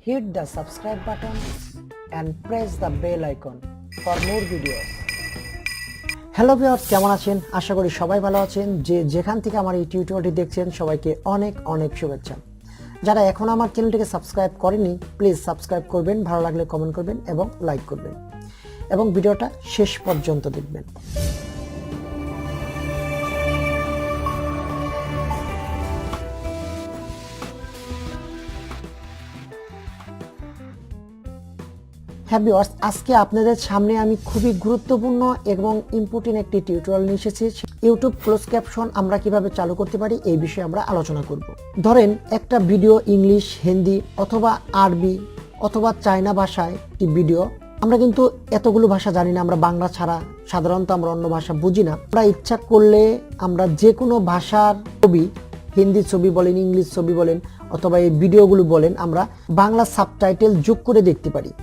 hit the subscribe button and press the bell icon for more videos. Hello viewers, কেমন আছেন? আশা করি সবাই ভালো আছেন। যেখান থেকে আমার এই টিউটোরিয়ালটি দেখছেন সবাইকে অনেক অনেক শুভেচ্ছা। যারা এখন আমার চ্যানেলটিকে সাবস্ক্রাইব করেনি প্লিজ সাবস্ক্রাইব করবেন, ভালো লাগলে কমেন্ট করবেন এবং লাইক করবেন এবং ভিডিওটা শেষ পর্যন্ত দেখবেন। হ্যাঁ ভিউয়ার্স, আজকে আপনাদের সামনে আমি খুবই গুরুত্বপূর্ণ এবং ইম্পর্টেন্ট একটি টিউটোরিয়াল নিয়ে এসেছি। ইউটিউব ক্লোজ ক্যাপশন আমরা কিভাবে চালু করতে পারি এই বিষয়ে আমরা আলোচনা করব। ধরেন একটা ভিডিও ইংলিশ, হিন্দি অথবা আরবি অথবা চায়না ভাষায় একটি ভিডিও। আমরা কিন্তু এতগুলো ভাষা জানি না, আমরা বাংলা ছাড়া সাধারণত আমরা অন্য ভাষা বুঝি না। আমরা ইচ্ছা করলে আমরা যে কোনো ভাষার ছবি, হিন্দি ছবি বলেন, ইংলিশ ছবি বলেন অথবা এই ভিডিওগুলো বলেন, আমরা বাংলা সাবটাইটেল যোগ করে দেখতে পারি।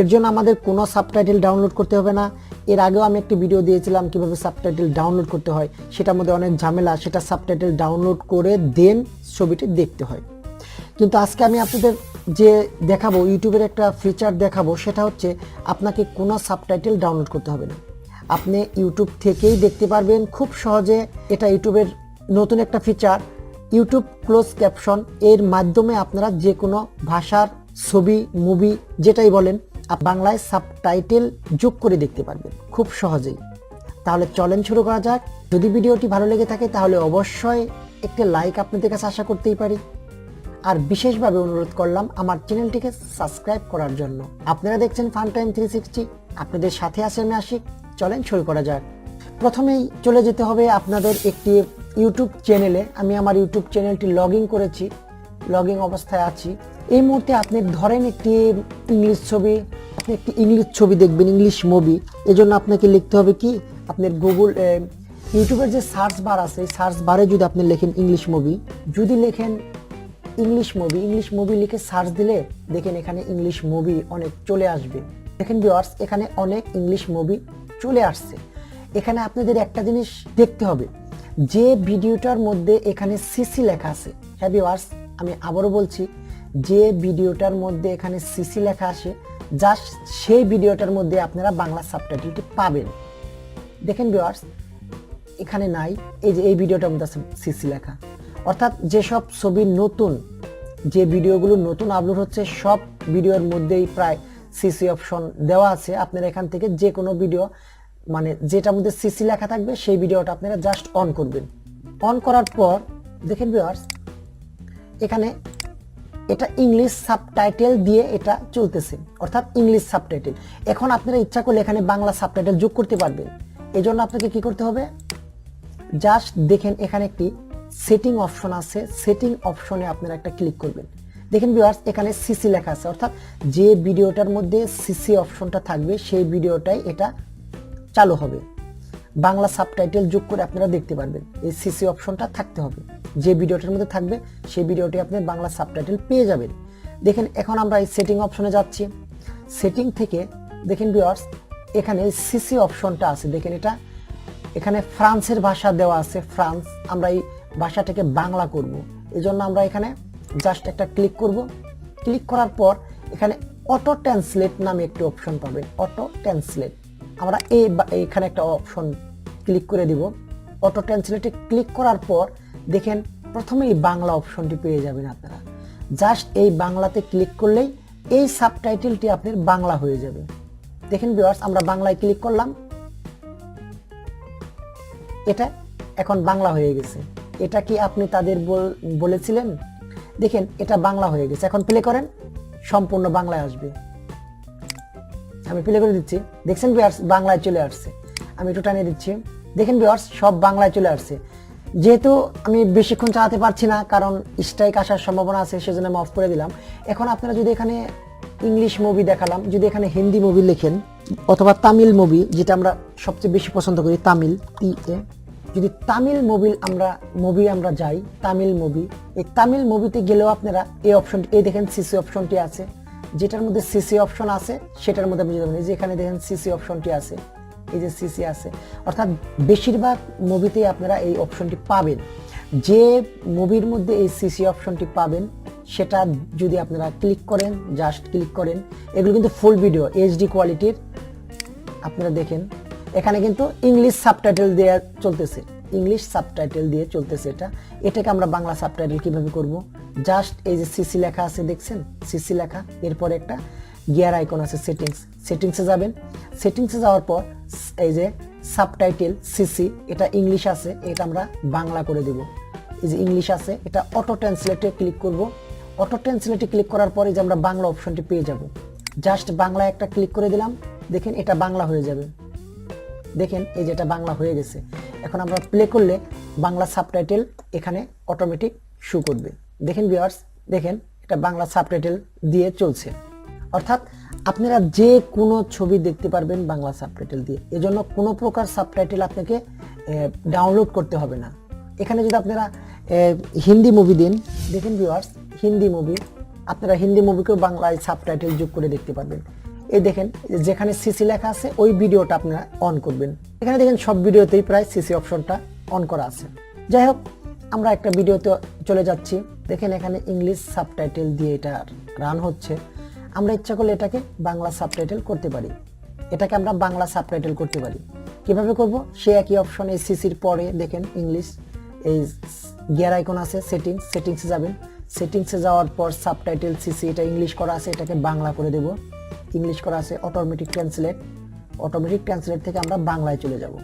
এর জন্য আমাদের কোনো সাবটাইটেল ডাউনলোড করতে হবে না। এর আগেও আমি একটি ভিডিও দিয়েছিলাম কিভাবে সাবটাইটেল ডাউনলোড করতে হয়, সেটার মধ্যে অনেক ঝামেলা, সেটা সাবটাইটেল ডাউনলোড করে দেন ছবিটি দেখতে হয়। কিন্তু আজকে আমি আপনাদের যে দেখাবো, ইউটিউবের একটা ফিচার দেখাবো, সেটা হচ্ছে আপনাকে কোনো সাবটাইটেল ডাউনলোড করতে হবে না, আপনি ইউটিউব থেকেই দেখতে পারবেন খুব সহজে। এটা ইউটিউবের নতুন একটা ফিচার, ইউটিউব ক্লোজ ক্যাপশন। এর মাধ্যমে আপনারা যে কোনো ভাষার ছবি, মুভি যেটাই বলেন বাংলায় সাবটাইটেল যোগ করে দেখতে পারবেন খুব সহজেই। তাহলে চলেন শুরু করা যাক। যদি ভিডিওটি ভালো লেগে থাকে তাহলে অবশ্যই একটি লাইক আপনাদের কাছে আশা করতেই পারি। আর বিশেষভাবে অনুরোধ করলাম আমার চ্যানেলটিকে সাবস্ক্রাইব করার জন্য। আপনারা দেখছেন ফান টাইম 360, আপনাদের সাথে আছে আমি আশিক। চলেন শুরু করা যাক। প্রথমেই চলে যেতে হবে আপনাদের একটি ইউটিউব চ্যানেলে। আমি আমার ইউটিউব চ্যানেলটি লগ ইন করেছি, লগ ইন অবস্থায় আছি। এই মুহূর্তে আপনি ধরেন একটি ইংলিশ ছবি, আপনি একটি ইংলিশ ছবি দেখবেন, ইংলিশ মুভি। এজন্য আপনাকে লিখতে হবে কি, আপনার গুগল ইউটিউবের যে সার্চ বার আছে, সার্চ বারে যদি আপনি লেখেন ইংলিশ মুভি, যদি লেখেন ইংলিশ মুভি লিখে সার্চ দিলে দেখেন এখানে ইংলিশ মুভি অনেক চলে আসবে। দেখেন ভিউয়ার্স, এখানে অনেক ইংলিশ মুভি চলে আসছে। এখানে আপনাদের একটা জিনিস দেখতে হবে, যে ভিডিওটার মধ্যে এখানে সিসি লেখা আছে। হ্যাঁ ভিউয়ার্স, আমি আবারও বলছি, যে ভিডিওটার মধ্যে এখানে সিসি লেখা আসে, জাস্ট সেই ভিডিওটার মধ্যে আপনারা বাংলা সাবটাইটেলটি পাবেন। দেখেন ভিউয়ার্স, এখানে নাই, এই যে এই ভিডিওটার মধ্যে সিসি লেখা। অর্থাৎ যেসব ছবি নতুন, যে ভিডিওগুলো নতুন আপলোড হচ্ছে, সব ভিডিওর মধ্যেই প্রায় সিসি অপশন দেওয়া আছে। আপনারা এখান থেকে যে কোনো ভিডিও, মানে যেটার মধ্যে সিসি লেখা থাকবে সেই ভিডিওটা আপনারা জাস্ট অন করবেন। অন করার পর দেখেন ভিউয়ার্স, এখানে এটা ইংলিশ সাবটাইটেল দিয়ে এটা চলতেছে, অর্থাৎ ইংলিশ সাবটাইটেল। এখন আপনারা ইচ্ছা করলে এখানে বাংলা সাবটাইটেল যোগ করতে পারবেন। এই জন্য আপনাকে কি করতে হবে, জাস্ট দেখেন এখানে একটি সেটিং অপশন আছে, সেটিং অপশনে আপনারা একটা ক্লিক করবেন। দেখেন ভিউয়ার্স, এখানে সিসি লেখা আছে, অর্থাৎ যে ভিডিওটার মধ্যে সিসি অপশনটা থাকবে সেই ভিডিওটাই এটা চালু হবে। বাংলা সাবটাইটেল যোগ করে আপনারা দেখতে পারবেন। এই সিসি অপশনটা থাকতে হবে, যে ভিডিওটার মধ্যে থাকবে সেই ভিডিওটি আপনি বাংলা সাবটাইটেল পেয়ে যাবেন। দেখেন এখন আমরা এই সেটিং অপশনে যাচ্ছি। সেটিং থেকে দেখেন ভিউয়ার্স, এখানে সিসি অপশনটা আছে। দেখেন এটা এখানে ফ্রান্সের ভাষা দেওয়া আছে, ফ্রান্স। আমরা এই ভাষাটাকে বাংলা করব, এই জন্য আমরা এখানে জাস্ট একটা ক্লিক করব। ক্লিক করার পর এখানে অটো ট্রান্সলেট নামে একটি অপশন পাবেন, অটো ট্রান্সলেট। আমরা এইখানে একটা অপশন ক্লিক করে দিব। অটো ট্রান্সলেটে ক্লিক করার পর দেখেন প্রথমেই বাংলা অপশনটি পেয়ে যাবেন আপনারা। জাস্ট এই বাংলাতে ক্লিক করলেই এই সাবটাইটেলটি আপনার বাংলা হয়ে যাবে। দেখেন ভিউয়ার্স, আমরা বাংলায় ক্লিক করলাম, এটা এখন বাংলা হয়ে গেছে। এটা কি আপনি তাদের বলেছিলেন? দেখেন এটা বাংলা হয়ে গেছে। এখন প্লে করেন, সম্পূর্ণ বাংলায় আসবে। আমি প্লে করে দিচ্ছি, দেখছেন ভিউয়ার্স বাংলায় চলে আসছে। আমি একটু টানিয়ে দিচ্ছি, দেখেন ভিউয়ার্স সব বাংলায় চলে আসছে। যেহেতু আমি বেশিক্ষণ চালাতে পারছি না, কারণ স্ট্রাইক আসার সম্ভাবনা আছে, সেজন্য আমি অফ করে দিলাম। এখন আপনারা যদি এখানে ইংলিশ মুভি দেখালাম, যদি এখানে হিন্দি মুভি লেখেন অথবা তামিল মুভি, যেটা আমরা সবচেয়ে বেশি পছন্দ করি, তামিল, যদি তামিল মুভি আমরা যাই, তামিল মুভি, এই তামিল মুভিতে গেলেও আপনারা এই অপশনটি, এই দেখেন সিসি অপশনটি আছে, যেটার মধ্যে সিসি অপশন আছে সেটার মধ্যে আপনি যেতে, যে এখানে দেখেন সিসি অপশনটি আছে, এই যে সিসি আছে। অর্থাৎ বেশিরভাগ মুভিতেই আপনারা এই অপশনটি পাবেন। যে মুভির মধ্যে এই সিসি অপশনটি পাবেন সেটা যদি আপনারা ক্লিক করেন, জাস্ট ক্লিক করেন, এগুলো কিন্তু ফুল ভিডিও এইচডি কোয়ালিটির। আপনারা দেখেন এখানে কিন্তু ইংলিশ সাবটাইটেল দিয়ে চলতেছে, ইংলিশ সাবটাইটেল দিয়ে চলতেছে। এটাকে আমরা বাংলা সাবটাইটেল কিভাবে করব? জাস্ট এই যে সিসি লেখা আছে দেখছেন, সিসি লেখা, এরপরে একটা গিয়ার আইকন আছে, সেটিংসে যাবেন। সেটিংসে যাওয়ার পর এই যে সাবটাইটেল সিসি, এটা ইংলিশ আছে, এটা আমরা বাংলা করে দেব। এই যে ইংলিশ আছে, এটা অটো ট্রান্সলেটে ক্লিক করব। অটো ট্রান্সলেটে ক্লিক করার পরে যে আমরা বাংলা অপশনটি পেয়ে যাব। জাস্ট বাংলা একটা ক্লিক করে দিলাম, দেখেন এটা বাংলা হয়ে যাবে। দেখেন এই যে এটা বাংলা হয়ে গেছে। এখন আমরা প্লে করলে বাংলা সাবটাইটেল এখানে অটোমেটিক শো করবে। দেখেন ভিউয়ার্স, দেখেন এটা বাংলা সাবটাইটেল দিয়ে চলছে। অর্থাৎ আপনারা যে কোনো ছবি দেখতে পারবেন বাংলা সাবটাইটেল দিয়ে। এজন্য কোনো প্রকার সাবটাইটেল আপনাকে ডাউনলোড করতে হবে না। এখানে যদি আপনারা হিন্দি মুভি দেন, দেখেন ভিউয়ার্স, হিন্দি মুভি, আপনারা হিন্দি মুভিকেও বাংলায় সাবটাইটেল যোগ করে দেখতে পারবেন। এই দেখেন যেখানে সিসি লেখা আছে ওই ভিডিওটা আপনারা অন করবেন। এখানে দেখেন সব ভিডিওতেই প্রায় সিসি অপশনটা অন করা আছে। যাই হোক, আমরা একটা ভিডিওতে চলে যাচ্ছি। দেখেন এখানে ইংলিশ সাবটাইটেল দিয়ে এটা রান হচ্ছে। আমরা ইচ্ছা করলে এটাকে বাংলা সাবটাইটেল করতে পারি, এটাকে আমরা বাংলা সাবটাইটেল করতে পারি। কিভাবে করব? সে একই অপশন, এই সিসির পরে দেখেন ইংলিশ, এই গিয়ার আইকন আছে, সেটিংসে যাবেন। সেটিংসে যাওয়ার পর সাবটাইটেল সিসি, এটা ইংলিশ করা আছে, এটাকে বাংলা করে দেব। ইংলিশ করা আছে, অটোমেটিক ট্রান্সলেট থেকে আমরা বাংলায় চলে যাব।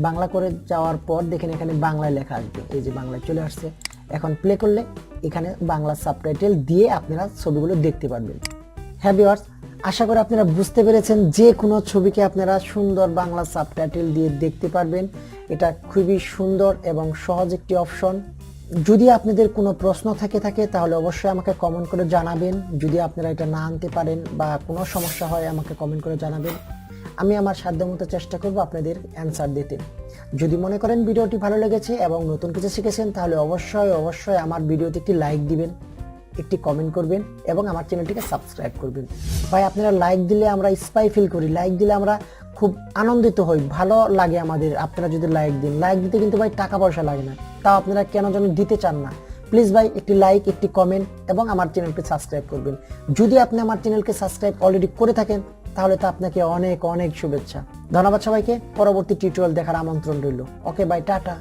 বাংলা করে যাওয়ার পর দেখেন এখানে বাংলায় লেখা আসবে, এই যে বাংলায় চলে আসছে। এখন প্লে করলে এখানে বাংলা সাবটাইটেল দিয়ে আপনারা ছবিগুলো দেখতে পারবেন। হ্যাঁ ভিউয়ার্স, আশা করি আপনারা বুঝতে পেরেছেন, যে কোনো ছবিকে আপনারা সুন্দর বাংলা সাবটাইটেল দিয়ে দেখতে পারবেন। এটা খুবই সুন্দর এবং সহজ একটি অপশন। যদি আপনাদের কোনো প্রশ্ন থাকে তাহলে অবশ্যই আমাকে কমেন্ট করে জানাবেন। যদি আপনারা এটা না আনতে পারেন বা কোনো সমস্যা হয় আমাকে কমেন্ট করে জানাবেন। আমি আমার সাধ্যমতো চেষ্টা করব আপনাদের অ্যান্সার দিতে। যদি মনে করেন ভিডিওটি ভালো লেগেছে এবং নতুন কিছু শিখেছেন তাহলে অবশ্যই আমার ভিডিওতে একটি লাইক দিবেন, একটি কমেন্ট করবেন এবং আমার চ্যানেলটিকে সাবস্ক্রাইব করবেন। ভাই আপনারা লাইক দিলে আমরা স্পাই ফিল করি, লাইক দিলে আমরা খুব আনন্দিত হই, ভালো লাগে আমাদের। আপনারা যদি লাইক দিন, লাইক দিতে কিন্তু ভাই টাকা পয়সা লাগে না, তাও আপনারা কেন যেন দিতে চান না। প্লিজ ভাই একটি লাইক, একটি কমেন্ট এবং আমার চ্যানেলকে সাবস্ক্রাইব করবেন। যদি আপনি আমার চ্যানেলকে সাবস্ক্রাইব অলরেডি করে থাকেন তাহলে তো আপনাকে অনেক অনেক শুভেচ্ছা। ধন্যবাদ সবাইকে। পরবর্তী টিউটোরিয়াল দেখার আমন্ত্রণ রইল। Okay bye, tata.